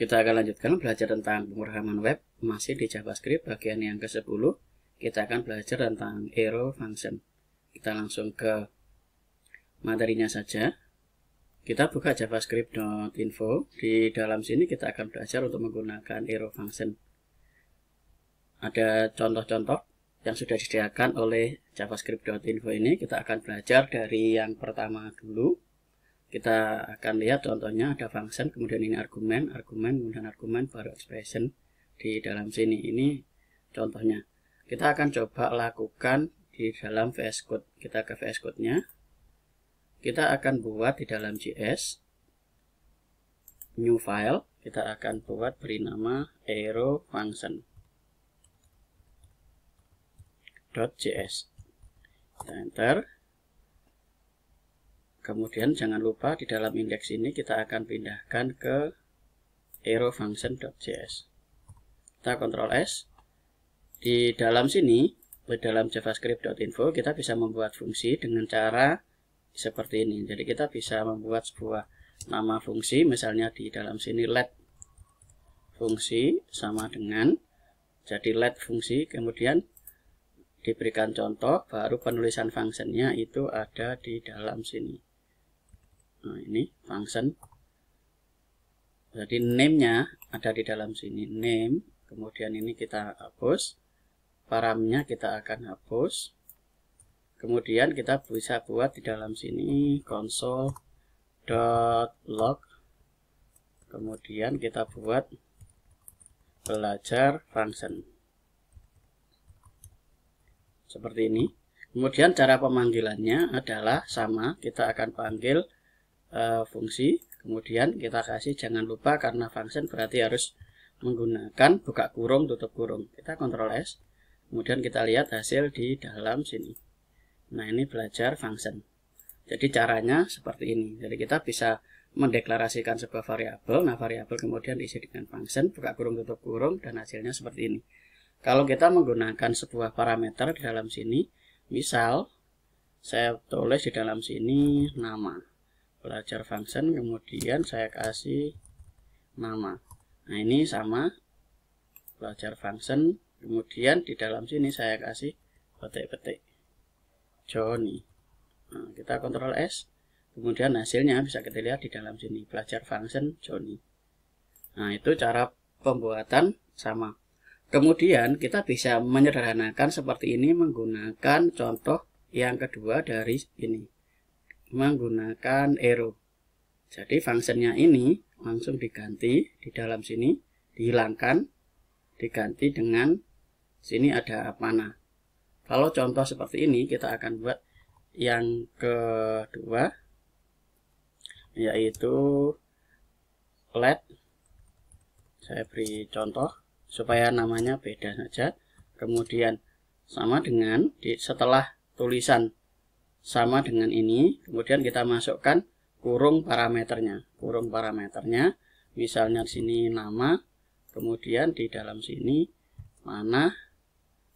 Kita akan lanjutkan belajar tentang pemrograman web, masih di JavaScript bagian yang ke-10. Kita akan belajar tentang arrow function. Kita langsung ke materinya saja. Kita buka javascript.info. Di dalam sini kita akan belajar untuk menggunakan arrow function. Ada contoh-contoh yang sudah disediakan oleh javascript.info ini. Kita akan belajar dari yang pertama dulu. Kita akan lihat contohnya, ada function, kemudian ini argumen, kemudian argumen, baru expression di dalam sini. Ini contohnya. Kita akan coba lakukan di dalam VS Code. Kita ke VS Code-nya. Kita akan buat di dalam JS, new file. Kita akan buat beri nama arrow function.js. Kita enter. Kemudian jangan lupa di dalam indeks ini kita akan pindahkan ke arrow function.js. Kita Ctrl S. Di dalam sini, di dalam javascript.info kita bisa membuat fungsi dengan cara seperti ini. Jadi kita bisa membuat sebuah nama fungsi, misalnya di dalam sini let fungsi sama dengan, jadi let fungsi, kemudian diberikan contoh, baru penulisan fungsinya itu ada di dalam sini. Nah, ini function. Jadi name-nya ada di dalam sini, name. Kemudian ini kita hapus. Paramnya kita akan hapus. Kemudian kita bisa buat di dalam sini console.log. Kemudian kita buat belajar function. Seperti ini. Kemudian cara pemanggilannya adalah sama. Kita akan panggil fungsi, kemudian kita kasih, jangan lupa karena function berarti harus menggunakan buka kurung tutup kurung. Kita Ctrl S, kemudian kita lihat hasil di dalam sini. Nah, ini belajar function. Jadi caranya seperti ini. Jadi kita bisa mendeklarasikan sebuah variabel. Nah, variabel kemudian diisi dengan function buka kurung tutup kurung, dan hasilnya seperti ini. Kalau kita menggunakan sebuah parameter di dalam sini, misal saya tulis di dalam sini nama belajar function, kemudian saya kasih nama. Nah, ini sama belajar function, kemudian di dalam sini saya kasih petik-petik Johnny. Nah, kita Ctrl S, kemudian hasilnya bisa kita lihat di dalam sini, belajar function Johnny. Nah, itu cara pembuatan sama. Kemudian kita bisa menyederhanakan seperti ini menggunakan contoh yang kedua dari ini, menggunakan arrow. Jadi fungsinya ini langsung diganti di dalam sini, dihilangkan, diganti dengan sini ada panah. Kalau contoh seperti ini kita akan buat yang kedua, yaitu let. Saya beri contoh supaya namanya beda saja. Kemudian sama dengan setelah tulisan sama dengan ini, kemudian kita masukkan kurung parameternya. Kurung parameternya, misalnya di sini nama, kemudian di dalam sini panah.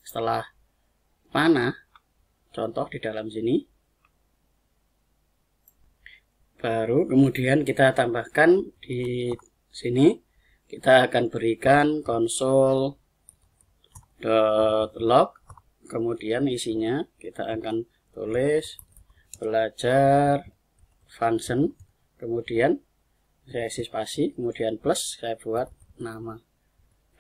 Setelah panah, contoh di dalam sini, baru kemudian kita tambahkan di sini, kita akan berikan console.log, kemudian isinya kita akan tulis belajar function, kemudian saya isi spasi, kemudian plus, saya buat nama,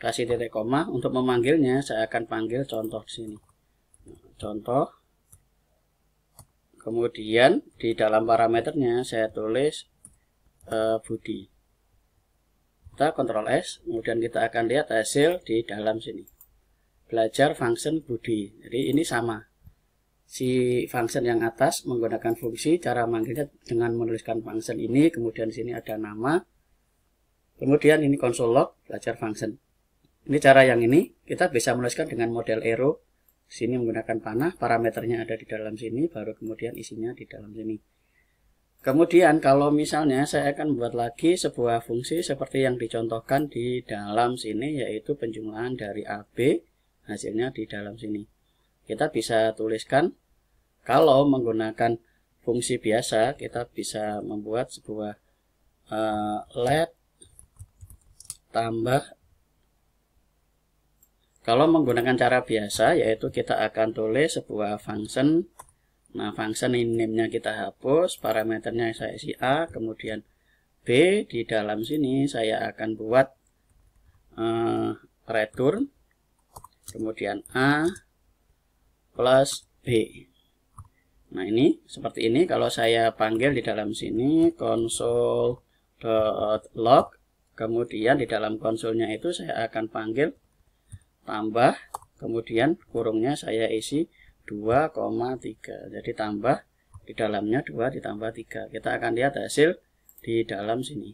kasih titik koma. Untuk memanggilnya saya akan panggil contoh di sini, contoh. Kemudian di dalam parameternya saya tulis Budi. Kita Ctrl S, kemudian kita akan lihat hasil di dalam sini, belajar function Budi. Jadi ini sama. Si function yang atas menggunakan fungsi, cara manggilnya dengan menuliskan function ini, kemudian sini ada nama, kemudian ini console log belajar function. Ini cara yang ini kita bisa menuliskan dengan model arrow. Sini menggunakan panah, parameternya ada di dalam sini, baru kemudian isinya di dalam sini. Kemudian kalau misalnya saya akan buat lagi sebuah fungsi seperti yang dicontohkan di dalam sini, yaitu penjumlahan dari A, B, hasilnya di dalam sini. Kita bisa tuliskan, kalau menggunakan fungsi biasa, kita bisa membuat sebuah let tambah. Kalau menggunakan cara biasa, yaitu kita akan tulis sebuah function. Nah, function ini name-nya kita hapus, parameternya saya isi A, kemudian B. Di dalam sini saya akan buat return, kemudian A plus B. Nah, ini seperti ini. Kalau saya panggil di dalam sini console.log, kemudian di dalam konsolnya itu saya akan panggil tambah, kemudian kurungnya saya isi 2,3. Jadi tambah, di dalamnya 2 ditambah 3. Kita akan lihat hasil di dalam sini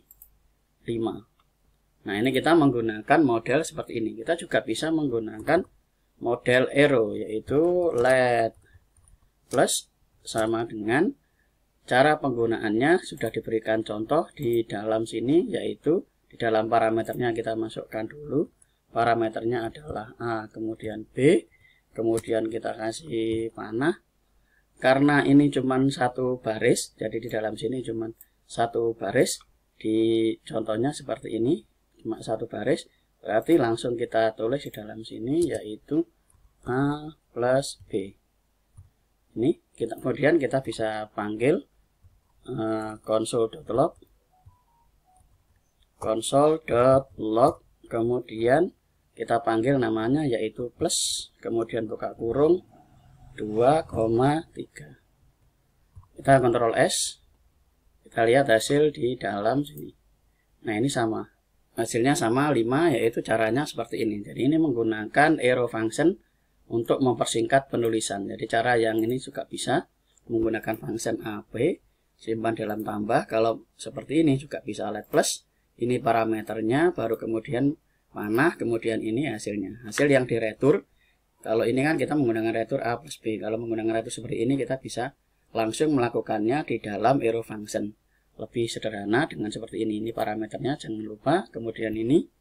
5. Nah, ini kita menggunakan model seperti ini. Kita juga bisa menggunakan model arrow, yaitu let plus, sama dengan cara penggunaannya sudah diberikan contoh di dalam sini, yaitu di dalam parameternya kita masukkan dulu. Parameternya adalah A, kemudian B, kemudian kita kasih panah. Karena ini cuma satu baris, jadi di dalam sini cuma satu baris. Di contohnya seperti ini, cuma satu baris, berarti langsung kita tulis di dalam sini, yaitu A plus B. Ini kemudian kita bisa panggil console.log, kemudian kita panggil namanya yaitu plus, kemudian buka kurung 2,3. Kita Ctrl S, kita lihat hasil di dalam sini. Nah, ini sama, hasilnya sama 5, yaitu caranya seperti ini. Jadi ini menggunakan arrow function untuk mempersingkat penulisan. Jadi cara yang ini juga bisa menggunakan function AP, simpan dalam tambah. Kalau seperti ini juga bisa let plus, ini parameternya, baru kemudian panah, kemudian ini hasilnya. Hasil yang diretur, kalau ini kan kita menggunakan retur A plus B. Kalau menggunakan retur seperti ini, kita bisa langsung melakukannya di dalam arrow function. Lebih sederhana dengan seperti ini. Ini parameternya, jangan lupa. Kemudian ini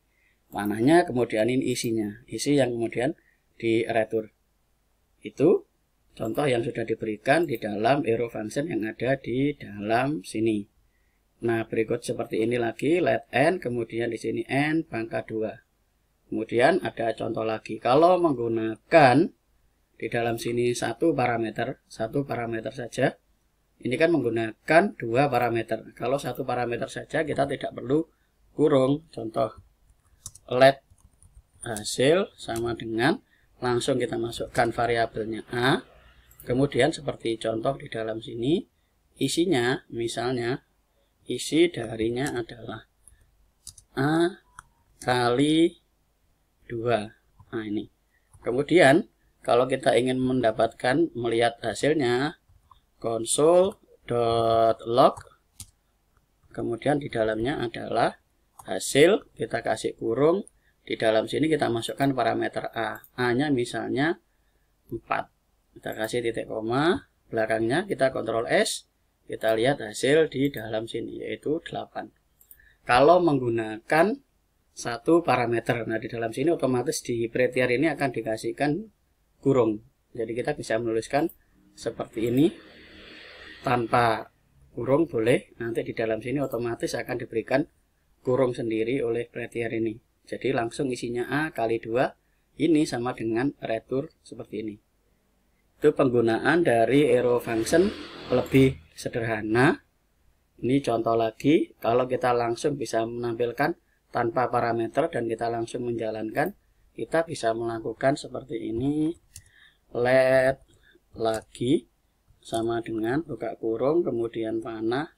panahnya, kemudian ini isinya. Isi yang kemudian di retur. Itu contoh yang sudah diberikan di dalam arrow function yang ada di dalam sini. Nah, berikut seperti ini lagi, let n, kemudian di sini n pangkat 2. Kemudian ada contoh lagi. Kalau menggunakan di dalam sini satu parameter saja, ini kan menggunakan 2 parameter. Kalau satu parameter saja kita tidak perlu kurung. Contoh let hasil sama dengan, langsung kita masukkan variabelnya A. Kemudian seperti contoh di dalam sini, isinya misalnya isi darinya adalah A kali 2. Nah, ini. Kemudian kalau kita ingin melihat hasilnya, console.log, kemudian di dalamnya adalah hasil, kita kasih kurung. Di dalam sini kita masukkan parameter A. A-nya misalnya 4. Kita kasih titik koma, belakangnya kita Ctrl S, kita lihat hasil di dalam sini, yaitu 8. Kalau menggunakan satu parameter, nah di dalam sini otomatis di prettier ini akan dikasihkan kurung. Jadi kita bisa menuliskan seperti ini, tanpa kurung boleh, nanti di dalam sini otomatis akan diberikan kurung sendiri oleh prettier ini. Jadi langsung isinya A kali 2, ini sama dengan retur seperti ini. Itu penggunaan dari arrow function lebih sederhana. Ini contoh lagi, kalau kita langsung bisa menampilkan tanpa parameter dan kita langsung menjalankan, kita bisa melakukan seperti ini. Let lagi sama dengan buka kurung, kemudian panah.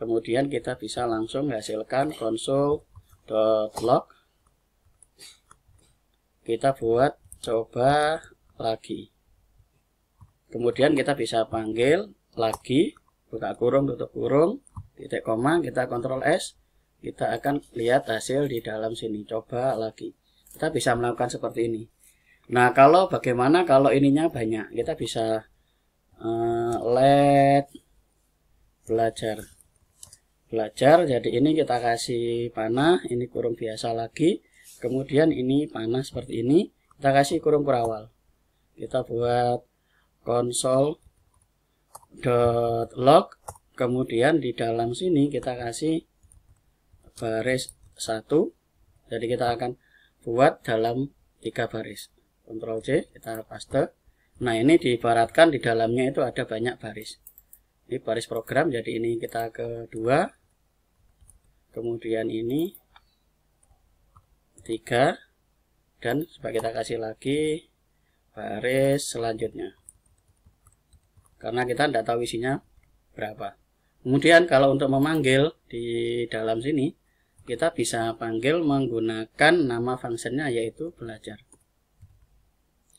Kemudian kita bisa langsung hasilkan console.log. Kita buat coba lagi. Kemudian kita bisa panggil lagi, buka kurung, tutup kurung, titik koma, kita Ctrl S. Kita akan lihat hasil di dalam sini, coba lagi. Kita bisa melakukan seperti ini. Nah, kalau bagaimana kalau ininya banyak? Kita bisa let belajar. Jadi ini kita kasih panah, ini kurung biasa lagi. Kemudian ini panah seperti ini, kita kasih kurung kurawal. Kita buat console.log, kemudian di dalam sini kita kasih baris 1. Jadi kita akan buat dalam 3 baris. Ctrl C, kita paste. Nah, ini diibaratkan di dalamnya itu ada banyak baris. Ini baris program, jadi ini kita ke 2. Kemudian ini 3. Dan coba kita kasih lagi baris selanjutnya. Karena kita tidak tahu isinya berapa. Kemudian kalau untuk memanggil di dalam sini, kita bisa panggil menggunakan nama fungsinya yaitu belajar.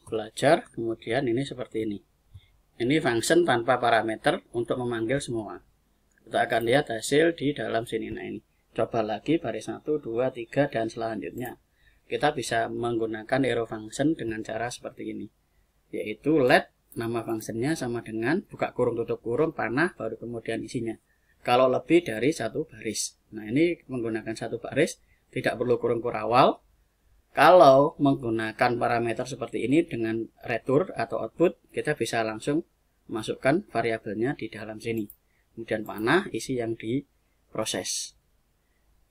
Belajar, kemudian ini seperti ini. Ini function tanpa parameter untuk memanggil semua. Kita akan lihat hasil di dalam sini. Nah, ini. Coba lagi baris 1, 2, 3, dan selanjutnya. Kita bisa menggunakan arrow function dengan cara seperti ini. Yaitu let nama fungsinya sama dengan buka kurung tutup kurung panah baru kemudian isinya. Kalau lebih dari 1 baris. Nah, ini menggunakan 1 baris, tidak perlu kurung kurawal. Kalau menggunakan parameter seperti ini dengan return atau output, kita bisa langsung masukkan variabelnya di dalam sini. Kemudian panah isi yang diproses.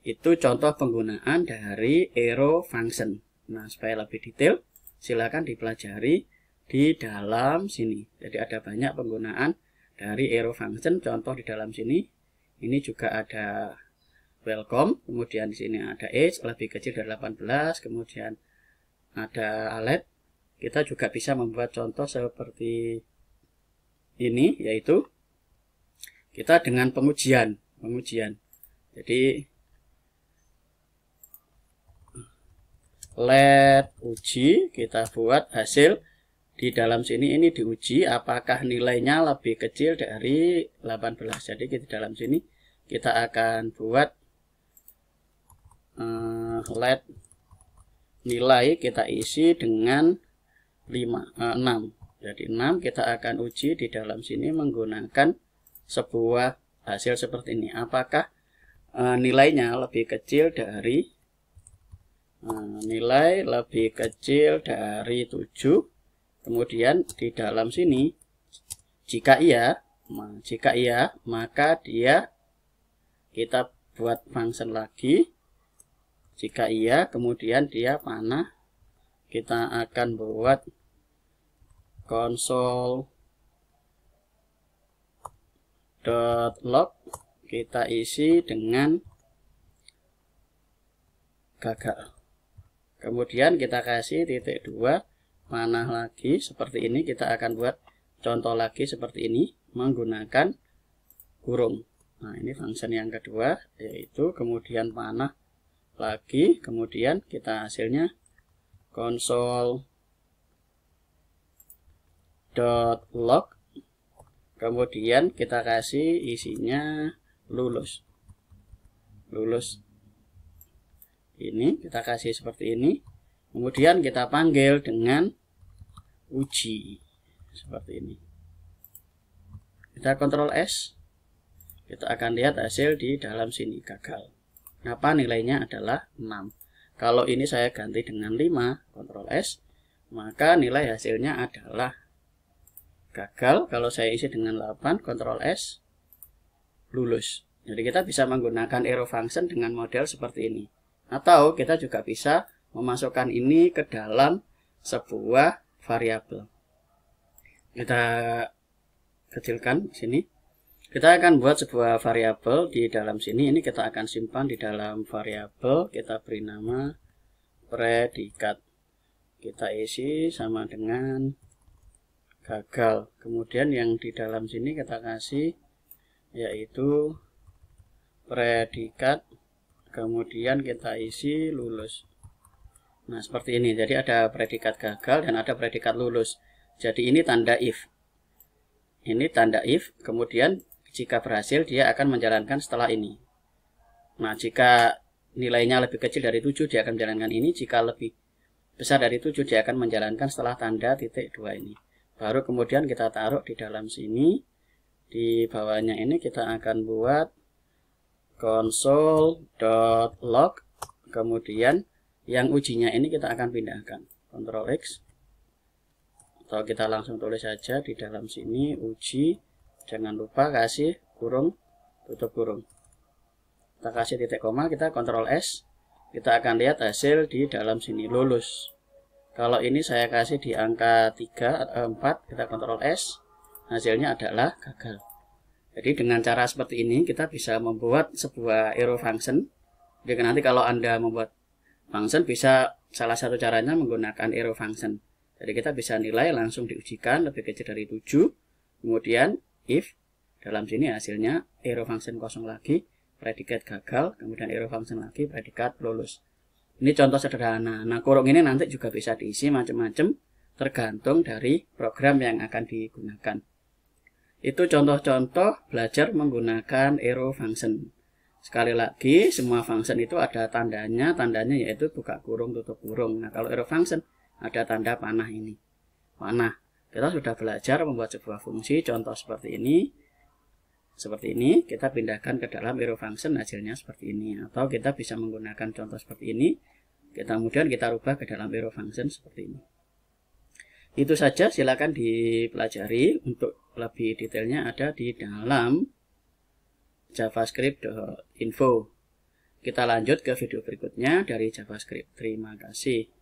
Itu contoh penggunaan dari arrow function. Nah, supaya lebih detail, silakan dipelajari di dalam sini. Jadi ada banyak penggunaan dari arrow function. Contoh di dalam sini, ini juga ada welcome, kemudian di sini ada age lebih kecil dari 18, kemudian ada alet. Kita juga bisa membuat contoh seperti ini, yaitu kita dengan pengujian. Jadi let uji, kita buat hasil di dalam sini, ini diuji apakah nilainya lebih kecil dari 18. Jadi di dalam sini kita akan buat let nilai kita isi dengan 6. Jadi 6 kita akan uji di dalam sini menggunakan sebuah hasil seperti ini. Apakah nilainya lebih kecil dari nilai lebih kecil dari 7. Kemudian di dalam sini jika iya maka kita buat function lagi. Jika iya, kemudian dia panah, kita akan buat console.log, kita isi dengan gagal. Kemudian kita kasih titik 2, panah lagi seperti ini. Kita akan buat contoh lagi seperti ini menggunakan kurung. Nah, ini function yang kedua, yaitu kemudian panah lagi, kemudian kita hasilnya console.log, kemudian kita kasih isinya lulus. Ini kita kasih seperti ini, kemudian kita panggil dengan uji seperti ini. Kita Ctrl S, kita akan lihat hasil di dalam sini gagal. Kenapa? Nilainya adalah 6. Kalau ini saya ganti dengan 5, Ctrl S, maka nilai hasilnya adalah gagal. Kalau saya isi dengan 8, Ctrl S, lulus. Jadi kita bisa menggunakan arrow function dengan model seperti ini. Atau kita juga bisa memasukkan ini ke dalam sebuah variabel. Kita kecilkan di sini. Kita akan buat sebuah variabel di dalam sini. Ini kita akan simpan di dalam variabel. Kita beri nama predikat. Kita isi sama dengan gagal. Kemudian yang di dalam sini kita kasih yaitu predikat. Kemudian kita isi lulus. Nah, seperti ini. Jadi ada predikat gagal dan ada predikat lulus. Jadi ini tanda if. Ini tanda if. Kemudian jika berhasil, dia akan menjalankan setelah ini. Nah, jika nilainya lebih kecil dari 7, dia akan menjalankan ini. Jika lebih besar dari 7, dia akan menjalankan setelah tanda titik 2 ini. Baru kemudian kita taruh di dalam sini. Di bawahnya ini kita akan buat console.log. Kemudian yang ujinya ini kita akan pindahkan. Ctrl X. Atau kita langsung tulis saja di dalam sini uji. Jangan lupa kasih kurung, tutup kurung. Kita kasih titik koma, kita Ctrl S. kita akan lihat hasil di dalam sini lulus. Kalau ini saya kasih di angka 3 atau 4, kita Ctrl S, hasilnya adalah gagal. Jadi dengan cara seperti ini kita bisa membuat sebuah arrow function. Jadi nanti kalau Anda membuat function, bisa salah satu caranya menggunakan arrow function. Jadi kita bisa nilai langsung diujikan lebih kecil dari 7. Kemudian if dalam sini hasilnya arrow function kosong lagi, predikat gagal, kemudian arrow function lagi, predikat lulus. Ini contoh sederhana. Nah, kurung ini nanti juga bisa diisi macam-macam tergantung dari program yang akan digunakan. Itu contoh-contoh belajar menggunakan arrow function. Sekali lagi, semua function itu ada tandanya yaitu buka kurung, tutup kurung. Nah, kalau arrow function ada tanda panah ini. Panah. Kita sudah belajar membuat sebuah fungsi, contoh seperti ini. Seperti ini, kita pindahkan ke dalam arrow function, hasilnya seperti ini. Atau kita bisa menggunakan contoh seperti ini, kemudian kita rubah ke dalam arrow function seperti ini. Itu saja, silakan dipelajari. Untuk lebih detailnya ada di dalam javascript.info. Kita lanjut ke video berikutnya dari JavaScript. Terima kasih.